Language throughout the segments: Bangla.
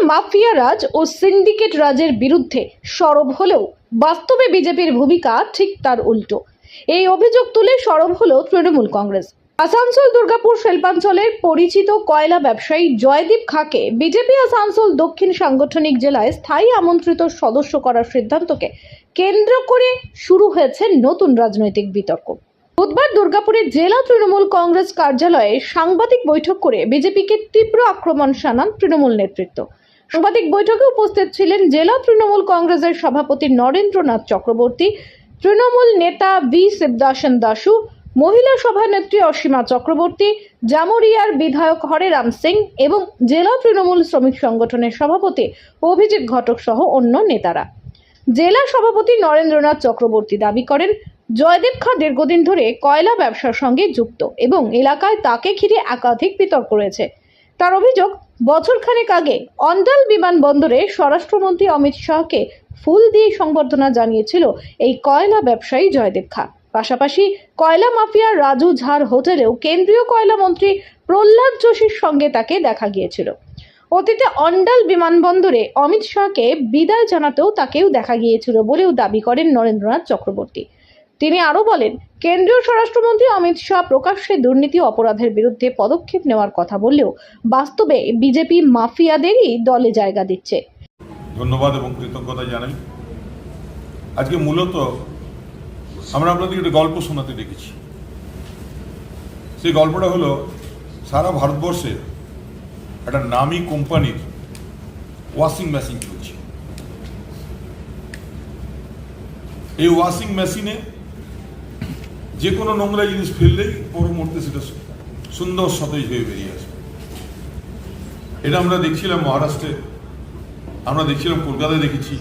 মাফিয়া রাজ ও সিন্ডিকেট রাজের বিরুদ্ধে সরব হলেও বাস্তবে বিজেপির ভূমিকা ঠিক তার উল্টো। এই অভিযোগ তুলে সরব হলো তৃণমূল কংগ্রেস। আসানসোল দুর্গাপুর শিল্পাঞ্চলের পরিচিত কয়লা ব্যবসায়ী জয়দীপ খাঁকে বিজেপি আসানসোল দক্ষিণ সাংগঠনিক জেলায় স্থায়ী আমন্ত্রিত সদস্য করার সিদ্ধান্তকে কেন্দ্র করে শুরু হয়েছে নতুন রাজনৈতিক বিতর্ক। বুধবার দুর্গাপুরের জেলা তৃণমূল কংগ্রেস কার্যালয়ে সাংবাদিক বৈঠক করে বিজেপিকে তীব্র আক্রমণ শানান তৃণমূল নেতৃত্ব। সাংবাদিক বৈঠকে উপস্থিত ছিলেন জেলা তৃণমূল কংগ্রেসের সভাপতি নরেন্দ্রনাথ চক্রবর্তী, তৃণমূল নেতা ভি শিবদাসন দাসু, মহিলা সভানেত্রী অসীমা চক্রবর্তী, জামুরিয়ার বিধায়ক হরেরাম সিং এবং জেলা তৃণমূল শ্রমিক সংগঠনের সভাপতি অভিজিৎ ঘটক সহ অন্য নেতারা। জেলা সভাপতি নরেন্দ্রনাথ চক্রবর্তী দাবি করেন, জয়দীপ খাঁ দীর্ঘদিন ধরে কয়লা ব্যবসার সঙ্গে যুক্ত এবং এলাকায় তাকে ঘিরে একাধিক বিতর্ক রয়েছে। তার অভিযোগ, বছরখানেক আগে অন্ডাল বিমানবন্দরে স্বরাষ্ট্রমন্ত্রী অমিত শাহকে ফুল দিয়ে সংবর্ধনা জানিয়েছিল এই কয়লা ব্যবসায়ী জয়দীপ খাঁ। পাশাপাশি কয়লা মাফিয়া রাজু ঝাড় হোটেলেও কেন্দ্রীয় কয়লা মন্ত্রী প্রহ্লাদ যোশীর সঙ্গে তাকে দেখা গিয়েছিল। অতীতে অন্ডাল বিমানবন্দরে অমিত শাহকে বিদায় জানাতেও তাকেও দেখা গিয়েছিল বলেও দাবি করেন নরেন্দ্রনাথ চক্রবর্তী। তিনি আরও বলেন, কেন্দ্রীয় স্বরাষ্ট্রমন্ত্রী অমিত শাহ প্রকাশ্যে দুর্নীতি অপরাধের বিরুদ্ধে পদক্ষেপ নেওয়ার কথা বললেও বাস্তবে বিজেপি মাফিয়াদেরই দলে জায়গা দিচ্ছে। ধন্যবাদ এবং কৃতজ্ঞতা জানাই। আজকে মূলত আমরা আপনাদের একটা গল্প শোনাতে দেখেছি। সেই গল্পটা হলো, সারা ভারতবর্ষে একটা নামী কোম্পানির ওয়াশিং মেশিন চলছে। এই ওয়াশিং মেশিনে যে কোনো নোংরা জিনিস ফেললেই পর মুহূর্তে সেটা সুন্দর সতেজ হয়ে বেরিয়ে আসবে। এটা আমরা দেখছিলাম মহারাষ্ট্রে, আমরা দেখছিলাম কলকাতায় দেখেছি।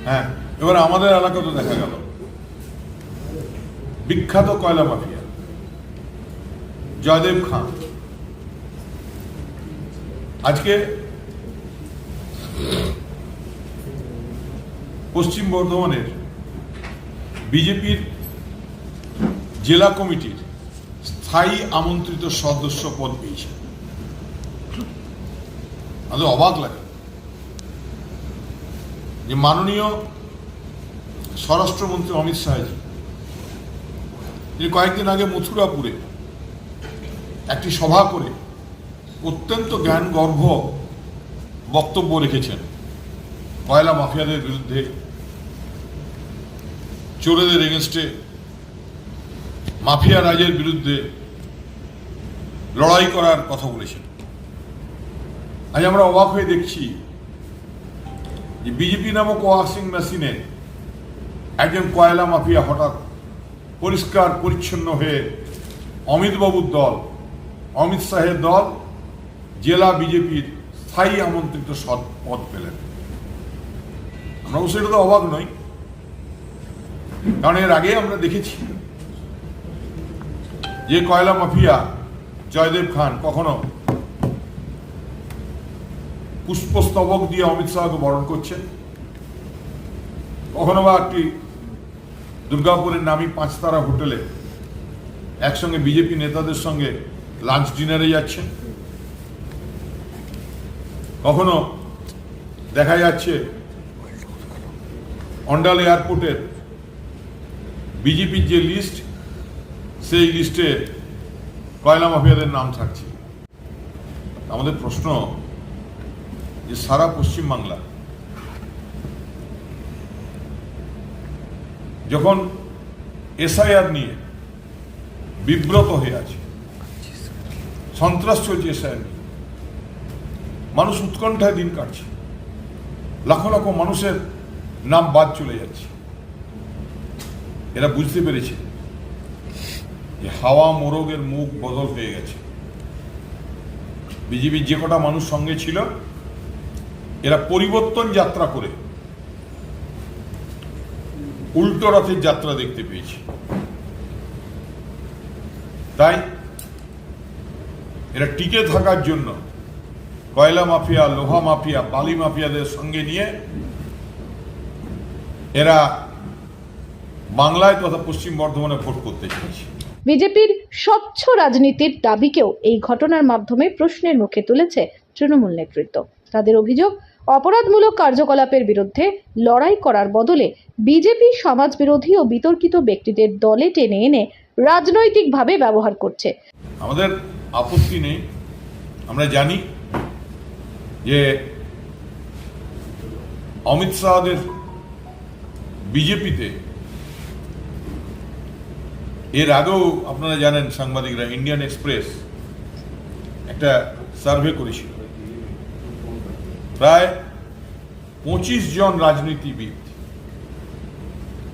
হ্যাঁ, এবার আমাদের এলাকাতেও দেখা গেল বিখ্যাত কয়লা মাফিয়া জয়দেব খাঁ আজকে পশ্চিম বর্ধমানের বিজেপির জেলা কমিটির স্থায়ী আমন্ত্রিত সদস্য পদ পেয়েছে। আমাদের অবাক লাগে যে মাননীয় স্বরাষ্ট্রমন্ত্রী অমিত শাহজি, তিনি কয়েকদিন আগে মথুরাপুরে একটি সভা করে অত্যন্ত জ্ঞানগর্ভ বক্তব্য রেখেছেন কয়লা মাফিয়াদের বিরুদ্ধে, চোরেদের এগেনস্টে, মাফিয়া রাজের বিরুদ্ধে লড়াই করার কথা বলেছেন। আজ আমরা অবাক হয়ে দেখছি যে বিজেপি নামক ওয়াশিং মেশিনে একজন কয়লা মাফিয়া হঠাৎ পরিষ্কার পরিচ্ছন্ন হয়ে অমিতবাবুর দল, অমিত শাহের দল, জেলা বিজেপির স্থায়ী আমন্ত্রিত পদ পেলেন। আমরা সেটা তো অবাক নই, কারণ এর আগে আমরা দেখেছি যে কয়লা মাফিয়া জয়দেব খান কখনো পুষ্পস্তবক দিয়ে অমিত শাহকে বরণ করছেন, কখনো বা একটি দুর্গাপুরের নামী 5 তারা হোটেলে একসঙ্গে বিজেপি নেতাদের সঙ্গে লাঞ্চ ডিনারে যাচ্ছেন, কখনো দেখা যাচ্ছে অন্ডাল এয়ারপোর্টের বিজেপির যে লিস্ট, সেই লিস্টে কয়লা মাফিয়াদের নাম থাকছে। আমাদের প্রশ্ন যে সারা পশ্চিমবাংলা যখন এসআইআর নিয়ে বিব্রত হয়ে আছে, সন্ত্রাস চলছে এসআইআর নিয়ে, মানুষ উৎকণ্ঠায় দিন কাটছে, লাখো লাখো মানুষের নাম বাদ চলে যাচ্ছে, এরা বুঝতে পেরেছে যে হাওয়া মোরগের মুখ বদল হয়ে গেছে। বিজেপির যে কটা মানুষ সঙ্গে ছিল, এরা পরিবর্তন যাত্রা করে উল্টো রথের যাত্রা দেখতে পেয়েছে। তাই এরা টিকে থাকার জন্য কয়লা মাফিয়া, লোহা মাফিয়া, বালি মাফিয়াদের সঙ্গে নিয়ে এরা বাংলায় তথা পশ্চিম বর্ধমানে ভোট করতে চাইছে। বিজেপির স্বচ্ছ রাজনীতির দাবিকেও এই ঘটনার মাধ্যমে প্রশ্নের মুখে তুলেছে তৃণমূল নেতৃত্ব। তাদের অভিযোগ, অপরাধমূলক কার্যকলাপের বিরুদ্ধে লড়াই করার বদলে বিজেপি সমাজবিরোধী ও বিতর্কিত ব্যক্তিদের দলে টেনে এনে রাজনৈতিকভাবে ব্যবহার করছে। আমাদের আপত্তি নেই। আমরা জানি যে অমিত শাহদের বিজেপিতে এর আগেও আপনারা জানেন, সাংবাদিকরা ইন্ডিয়ান এক্সপ্রেস একটা সার্ভে করেছিল। প্রায় 25 জন রাজনীতিবিদ,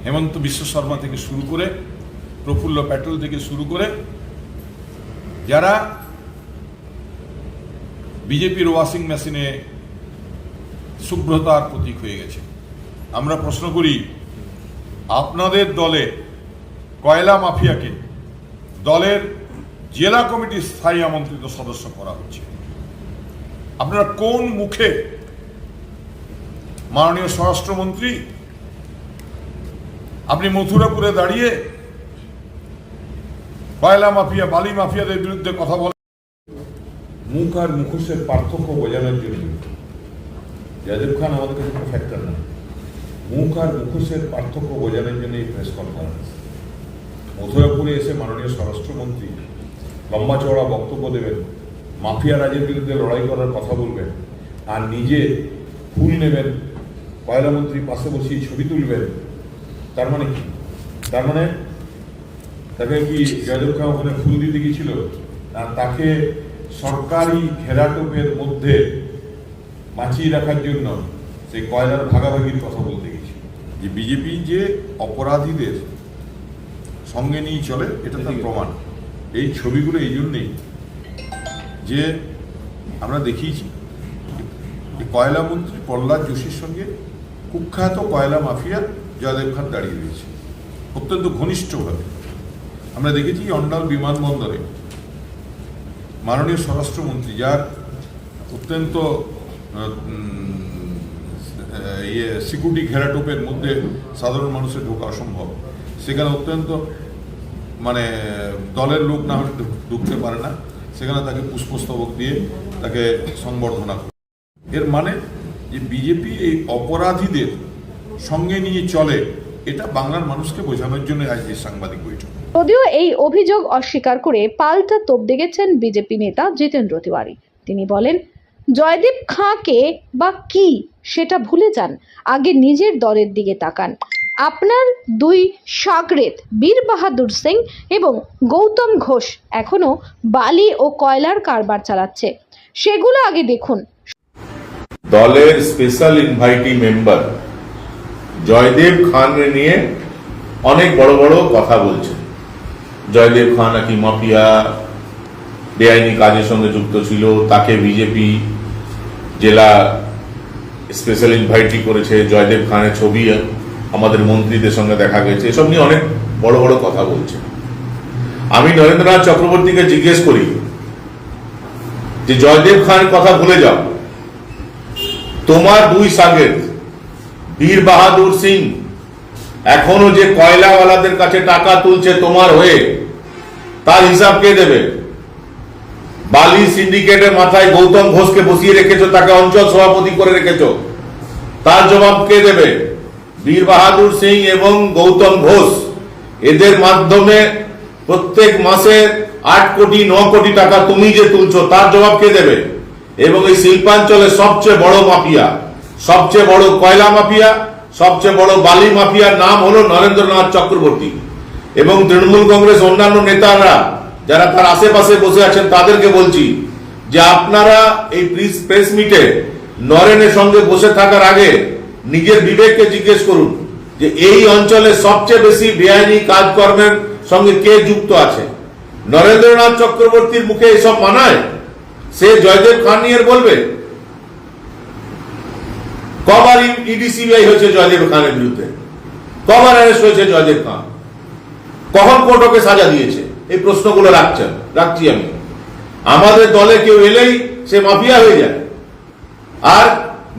হেমন্ত বিশ্ব শর্মা থেকে শুরু করে, প্রফুল্ল প্যাটেল থেকে শুরু করে, যারা বিজেপির ওয়াশিং মেশিনে শুভ্রতার প্রতীক হয়ে গেছে। আমরা প্রশ্ন করি, আপনাদের দলে কয়লা মাফিয়াকে দলের জেলা কমিটির স্থায়ী আমন্ত্রিত সদস্য করা হচ্ছে। আপনারা কোন মুখে মাননীয় স্বরাষ্ট্রমন্ত্রী আপনি মথুরাপুরে দাঁড়িয়ে কয়লা মাফিয়া, বালি মাফিয়াদের বিরুদ্ধে কথা বলেন? মুখ আর মুখোশের পার্থক্য বোঝানোর জন্য জয়দেব খান আমাদের কাছে কোনো ফ্যাক্টর না। মুখ আর মুখোশের পার্থক্য বোঝানোর জন্য এই প্রেস কনফারেন্স। মথুরাপুরে এসে মাননীয় স্বরাষ্ট্রমন্ত্রী লম্বা চওড়া বক্তব্য দেবেন, মাফিয়া রাজের বিরুদ্ধে লড়াই করার কথা বলবেন, আর নিজে ফুল নেবেন, কয়লা মন্ত্রী পাশে বসিয়ে ছবি তুলবেন। তার মানে কি? তার মানে তাকে কি জয়দেব খান ওখানে ফুল দিতে গিয়েছিল? আর তাকে সরকারি ঘেরাটোপের মধ্যে বাঁচিয়ে রাখার জন্য সেই কয়লার ভাগাভাগির কথা বলতে গেছিল। যে বিজেপি যে অপরাধীদের সঙ্গে নিয়ে চলে, এটা তার প্রমাণ। এই ছবিগুলো এই জন্যেই যে আমরা দেখিয়েছি কয়লা মন্ত্রী প্রহ্লাদ যোশীর সঙ্গে কুখ্যাত কয়লা মাফিয়া জয়দেব খান দাঁড়িয়ে রয়েছে অত্যন্ত ঘনিষ্ঠভাবে। আমরা দেখেছি অন্ডাল বিমানবন্দরে মাননীয় স্বরাষ্ট্রমন্ত্রী, যার অত্যন্ত সিকিউরিটি ঘেরাটোপের মধ্যে সাধারণ মানুষের ঢোকা অসম্ভব, সেখানে অত্যন্ত দলের লোক না হলে ঢুকতে পারে না, সেখানে তাকে পুষ্পস্তবক দিয়ে তাকে সংবর্ধনা করে। এর মানে যে বিজেপি এই অপরাধীদের সঙ্গে নিয়ে চলে, এটা বাংলার মানুষকে বোঝানোর জন্য আজ এই সাংবাদিক বৈঠক। যদিও এই অভিযোগ অস্বীকার করে পাল্টা তোপ দেখেছেন বিজেপি নেতা জিতেন্দ্র তিওয়ারি। তিনি বলেন, জয়দেব খাঁকে বা কি সেটা ভুলে যান, আগে নিজের দলের দিকে তাকান। আপনার দুই শাগরেদ বীর বাহাদুর সিং এবং গৌতম ঘোষ এখনো বালি ও কয়লার কারবার চালাচ্ছে, সেগুলো আগে দেখুন। দলের স্পেশাল ইনভাইটি মেম্বার জয়দেব খান নিয়ে অনেক বড় বড় কথা বলছে। জয়দেব খান নাকি মাফিয়া, বেআইনি কাজের সঙ্গে যুক্ত ছিল, তাকে বিজেপি জেলা স্পেশাল ইনভাইটি করেছে, জয়দেব খানের ছবি আমাদের মন্ত্রীদের সঙ্গে দেখা গেছে, এসব নিয়ে অনেক বড় বড় কথা বলছে। আমি নরেন্দ্রনাথ চক্রবর্তীকে জিজ্ঞেস করি যে জয়দেব খানের কথা ভুলে যাও, তোমার দুই শাগরেদ বীর বাহাদুর সিং এখনো যে কয়লাওয়ালাদের কাছে টাকা তুলছে তোমার হয়ে, তার হিসাব কে দেবে? বালি সিন্ডিকেটের মাথায় গৌতম ঘোষকে বসিয়ে রেখেছো, তাকে অঞ্চল সভাপতি করে রেখেছো, তার জবাব কে দেবে? বীর বাহাদুর সিং এবং গৌতম ঘোষ এদের মাধ্যমে প্রত্যেক মাসে 8 কোটি 9 কোটি টাকা তুমি যে তুলছো, তার জবাব কে দেবে? এবং এই শিল্পাঞ্চলের সবচেয়ে বড় মাফিয়া, সবচেয়ে বড় কয়লা মাফিয়া, সবচেয়ে বড় বালি মাফিয়ার নাম হলো নরেন্দ্রনাথ চক্রবর্তী। এবং তৃণমূল কংগ্রেস অন্যান্য নেতারা যারা তার আশেপাশে বসে আছেন তাদেরকে বলছি যে আপনারা এই প্রেস মিটে নরেনের সঙ্গে বসে থাকার আগে নিজের বিবেককে জিজ্ঞেস করুন যে এই অঞ্চলে সবচেয়ে বেশি বেআইনি কাজকর্মের সঙ্গে কে যুক্ত আছে। নরেন্দ্রনাথ চক্রবর্তীর মুখে এসব মানায়? সে জয়দেব খান নিয়ে বলবে? কবার ইডি সিবিআই হয়েছে জয়দেব খানের বিরুদ্ধে? কবার অ্যারেস্ট হয়েছে জয়দেব খান? কখন কোর্ট ওকে সাজা দিয়েছে? এই প্রশ্নগুলো রাখছি আমি। আমাদের দলে কেউ এলেই সে মাফিয়া হয়ে যায়। আর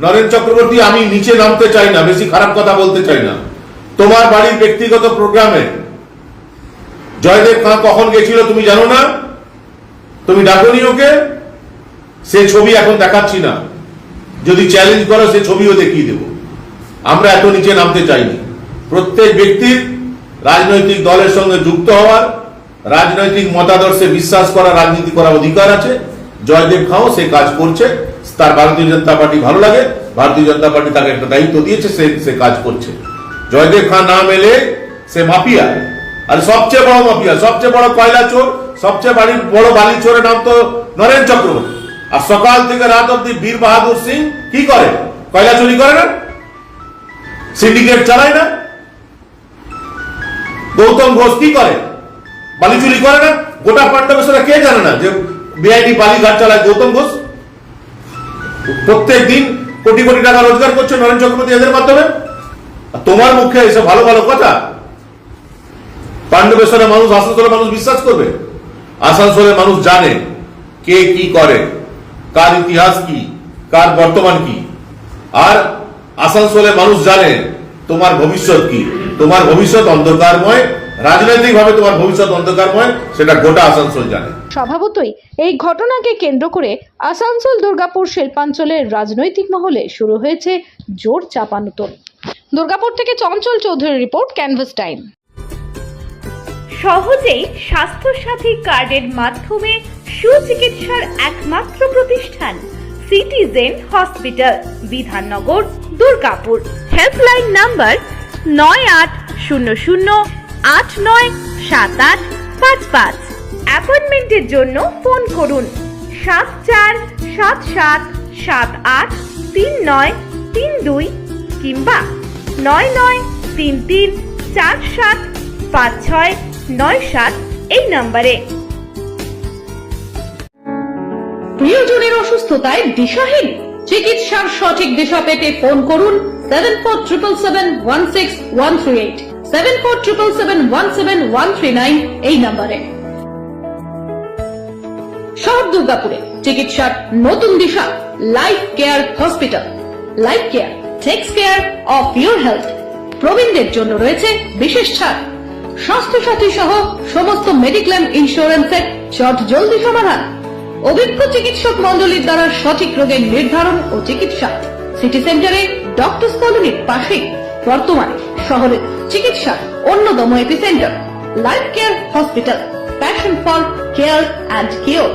নরেন চক্রবর্তী, আমি নিচে নামতে চাই না, বেশি খারাপ কথা বলতে চাই না, তোমার বাড়ির ব্যক্তিগত প্রোগ্রামে জয়দেব খান কখন গেছিল তুমি জানো না? তুমি ডাকনি ওকে? সে ছবি এখন দেখাচ্ছি না। যদি চ্যালেঞ্জ করো সে ছবিও দেখিয়ে দেব। আমরা এত নিচে নামতে চাইনি। প্রত্যেক ব্যক্তির রাজনৈতিক দলের সঙ্গে যুক্ত হওয়ার, রাজনৈতিক মতাদর্শে বিশ্বাস করা, রাজনীতি করার অধিকার আছে। জয়দেব খাঁও সে কাজ করছে, তার ভারতীয় জনতা পার্টি ভালো লাগে, ভারতীয় জনতা পার্টি তাকে একটা দায়িত্ব দিয়েছে, সে কাজ করছে। জয়দেব খাঁ নাম এলে সে মাফিয়া, আর সবচেয়ে বড় মাফিয়া, সবচেয়ে বড় কয়লা চোর, সবচেয়ে বড় বালি চোরের নাম তো নরেন চক্রবর্তী। আর সকাল থেকে রাত অব্দি বীর বাহাদুর সিং কি করে? কয়লা চুরি করে না, সিন্ডিকেট চালায় না। গৌতম ঘোষ কি করে? বালি চুরি করে না। গোটা পাণ্ডবেশ্বরা কে জানে না যে বেআইনি বালি ঘাট চালায় গৌতম ঘোষ? প্রত্যেক দিন কোটি কোটি টাকা রোজগার করছে নরেন চক্রবর্তী এদের মাধ্যমে। তোমার মুখে এসে ভালো ভালো কথা। পাণ্ডবেশ্বরের মানুষ, আসানসোলের মানুষ বিশ্বাস করবে? আসানসোলের মানুষ জানে কে কি করে, কার ইতিহাস কি, কার বর্তমান কি। আর আসানসোলের মানুষ জানে তোমার ভবিষ্যৎ কি। তোমার ভবিষ্যৎ অন্ধকারময়, রাজনৈতিক ভাবে তোমার ভবিষ্যৎ অন্ধকারময়, সেটা গোটা আসানসোল জানে। স্বভাবতই এই ঘটনাকে কেন্দ্র করে আসানসোল দুর্গাপুর শিল্পাঞ্চলের রাজনৈতিক মহলে শুরু হয়েছে জোর চাপানুতোল। দুর্গাপুর থেকে চঞ্চল চৌধুরীর রিপোর্ট, ক্যানভাস টাইম। সহজেই স্বাস্থ্যসাথী কার্ডের মাধ্যমে সুচিকিৎসার একমাত্র প্রতিষ্ঠান citizen hospital, Bidhannagar, Durgapur. Helpline number 9800897855। অ্যাপয়েন্টমেন্টের জন্য ফোন করুন 7477783932 কিংবা 9933475697 এই নম্বরে। প্রিয়জনের অসুস্থতায় দিশাহীন, চিকিৎসার সঠিক দিশা পেতে ফোন করুন 7477716138, 7477717139 এই নম্বরে। শহর দুর্গাপুরে চিকিৎসার নতুন দিশা, life care hospital. Life care takes care of your health. প্রবীণদের জন্য রয়েছে বিশেষ ছাড়। স্বাস্থ্যসাথী সহ সমস্ত মেডিক্লেম ইন্স্যুরেন্সের চট জলদি সমাধান। অভিজ্ঞ চিকিৎসক মন্ডলীর দ্বারা সঠিক রোগের নির্ধারণ ও চিকিৎসা। সিটি সেন্টারে ডক্টরস কলোনির পাশেই বর্তমানে শহরের চিকিৎসার অন্যতম epicentre life care hospital, passion for care and cure.